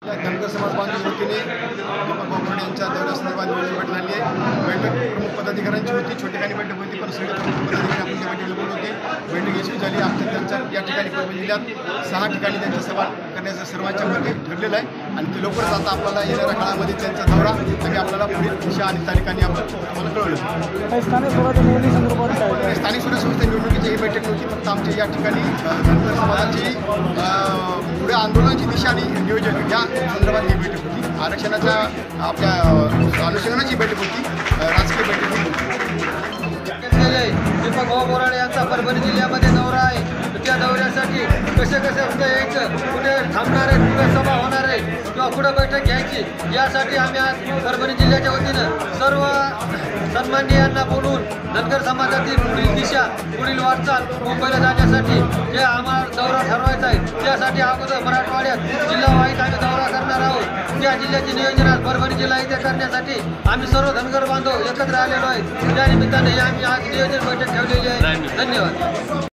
धनगर समाज बांधव वतीने दीपक वाघमोडे यांच्या दौऱ्यासंदर्भात बैठक झाली आहे। बैठक प्रमुख पदाधिकाऱ्यांची होती, छोटेखानी बैठक होती, पण सगळे प्रमुख पदाधिकारी आपण त्या बैठकीला बोलवले होते। बैठक यशस्वी झाली। आता त्यांच्या या ठिकाणी परभणी जिल्ह्यात 6 ठिकाणी त्यांच्या सभा करण्याचं सर्वांच्या मध्ये ठरलेलं आहे आणि ते लवकरच आता आपल्याला येणाऱ्या काळामध्ये त्यांचा दौरा आणि आपल्याला पुढील दिशा आणि तारीखांनी आपण तुम्हाला कळवलं। स्थानिक स्वराज्य निवडणुकीसंदर्भात काय स्थानिक स्वराज्य संस्था निवडणुकीची ही बैठक नव्हती, फक्त आमच्या या ठिकाणी धनगर समाजाची पुढे आंदोलनाची दिशा आणि नियोजन या संदर्भात ही बैठक होती। आरक्षणाच्या आपल्या अनुषंगाची बैठक होती, राजकीय बैठक होती। दीपक वाघमोडे यांचा परभणी जिल्ह्यामध्ये दौरा आहे। त्या दौऱ्यासाठी कसे कुठे यायचं, कुठे थांबणार आहे, कुठे सभा होणार आहे किंवा कुठे बैठक घ्यायची, यासाठी आम्ही आज परभणी जिल्ह्याच्या वतीनं सर्व सन्माननीयांना बोलून धनगर समाजातील पुढील दिशा, पुढील वाटचाल मुंबईला जाण्यासाठी जे आम्हाला दौरा ठरवायचा आहे, त्यासाठी अगोदर मराठवाड्यात जिल्हावाईज आम्ही दौरा करणार आहोत। त्या जिल्ह्याचे नियोजन आज परभणी जिल्हा इथे करण्यासाठी आम्ही सर्व धनगर बांधव एकत्र आलेलो आहे। त्या निमित्ताने आम्ही आज नियोजन